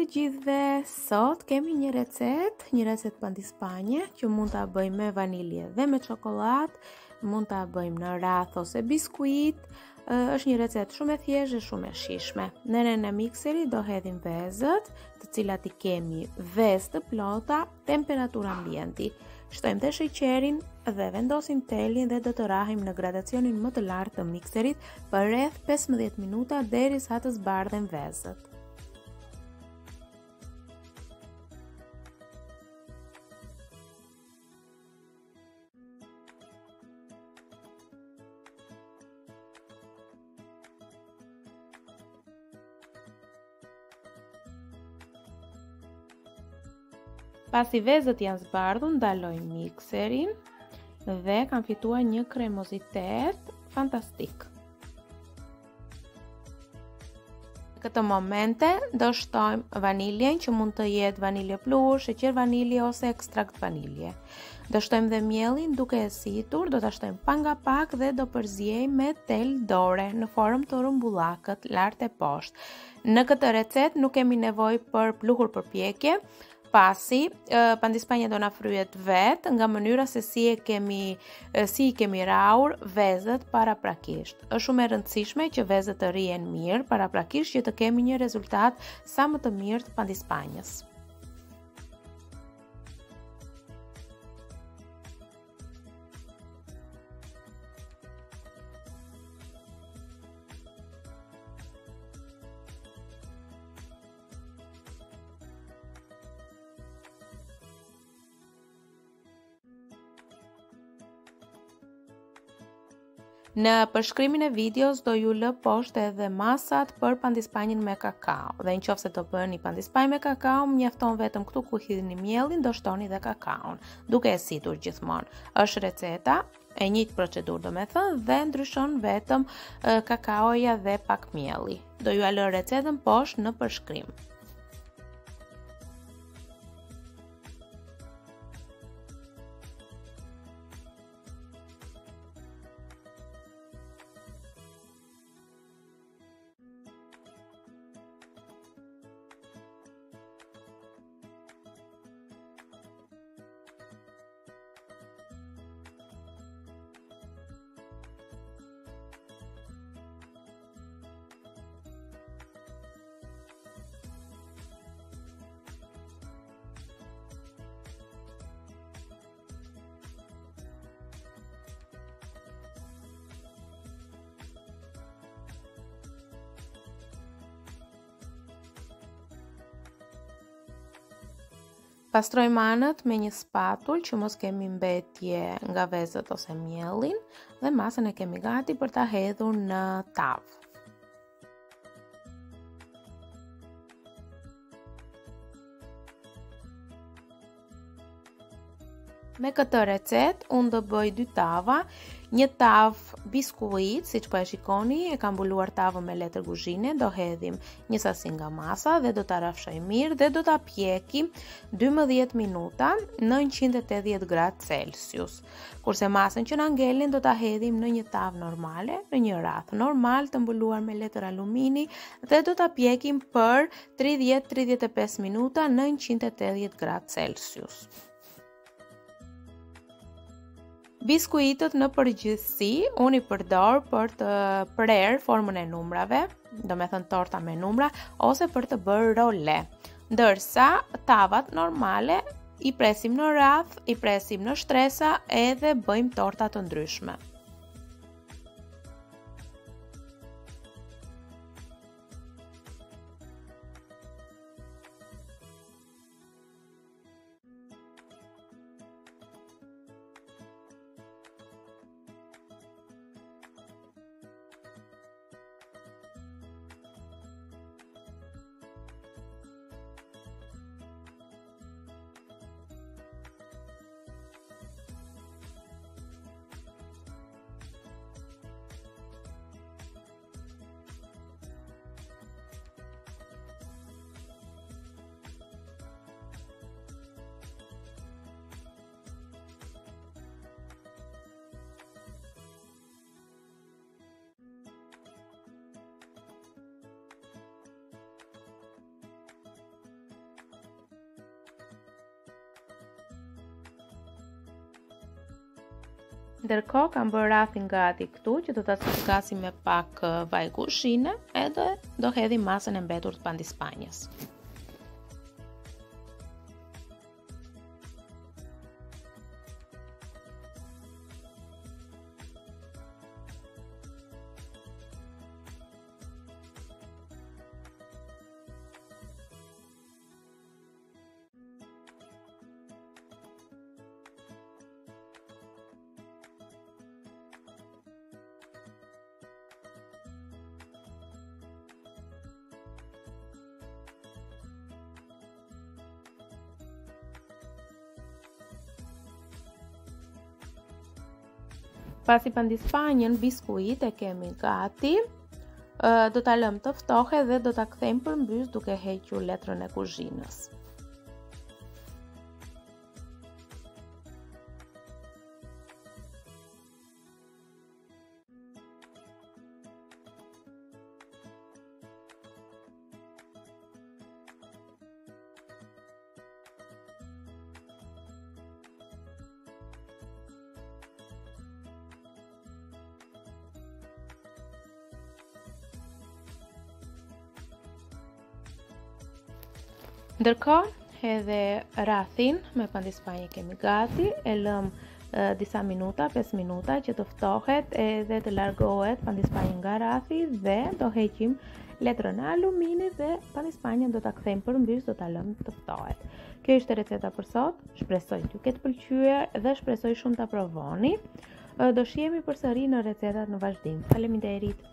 të gjithëve, sot kemi një recet pandispanje që mund ta bëjmë me vanilje dhe me çokoladë, mund ta bëjmë në radh ose biskuit. Është një recet shumë e thjeshtë dhe shumë e shijshme. Në mikseri do hedhim vezët, të cilat i kemi vezë të plota, temperaturë ambienti. Shtojmë të sheqerin dhe vendosim telin dhe do të rahim në gradacionin më të lartë të mikserit për rreth 15 minuta derisa të zbardhen vezët. Pasi vezët janë zbardhur, ndaloj mikserin dhe kam fituar një kremozitet fantastik. Në këtë momente do shtojmë vaniljen, që mund të jetë vanilje pluhur, sheqer vanilje ose ekstrakt vanilje. Do shtojmë dhe mielin duke e situr, do ta shtojmë pak nga pak dhe do përziejmë me tel dore në formë të rrumbullakët lart e poshtë. Në këtë recet nuk kemi nevojë për pluhur përpjekje, pasi pandispanja do na fryhet vetë nga mënyra se si i kemi raur vezët paraprakisht. Është shumë e rëndësishme që vezët të rihen mirë paraprakisht që të kemi një rezultat sa më të mirë të pandispanjës. Në përshkrimin e videos do ju lë poshtë edhe masat për pandispanjën me kakao. Dhe nëse do bëni pandispanjë me kakao, mjafton vetëm këtu ku hidhni mielin, do shtoni dhe kakaon, duke e situr gjithmonë. Është receta e njëjtë procedurë domethënë dhe ndryshon vetëm kakaoja dhe pak mielli. Do ju lë recetën poshtë në përshkrim. Pastrojmë anët me një spatull që mos kemi mbetje nga vezët ose mielin dhe masën e kemi gati për ta hedhur në tavë. Me këtë recet, unë do bëj 2 tava, një tavë biskuit, siç po e shikoni, e kam mbuluar tavën me letër kuzhine, do hedhim një sasi nga masa dhe do ta rafshoj mirë dhe do ta pjekim 12 minuta në 180 gradë Celsius. Kurse masën që na ngelin do ta hedhim në një tavë normale, në një rath normal të mbuluar me letër alumini dhe do ta pjekim për 30-35 minuta në 180 gradë Celsius. Biskuitët në përgjithësi unë i përdor për të prerë formën e numrave, domethënë torta me numra, ose për të bërë role. Ndërsa tavat normale i presim në radh, i presim në shtresa edhe bëjmë torta të ndryshme. Ndërkohë kam bërë rathin gati këtu që do ta zgasim me pak vaj kuzhine edhe do hedhim masën e mbetur të pandispanjës. Pasi pandispanjën, biskuit e kemi gati, do ta lëm të ftohë dhe do ta kthejmë përmbys duke hequr letrën e kuzhinës. Ndërkohë, edhe rathin me pandispanjë kemi gati, e lëm disa minuta, 5 minuta që të ftohet edhe të largohet pandispanjë nga rathi dhe do heqim letrën e aluminit dhe pandispanjën do ta kthejmë përmbys, do ta lëm të ftohet. Kjo ishte receta për sot, shpresoj t'ju ketë pëlqyer dhe shpresoj shumë ta provoni. Do shihemi përsëri në recetat në vazhdim. Faleminderit.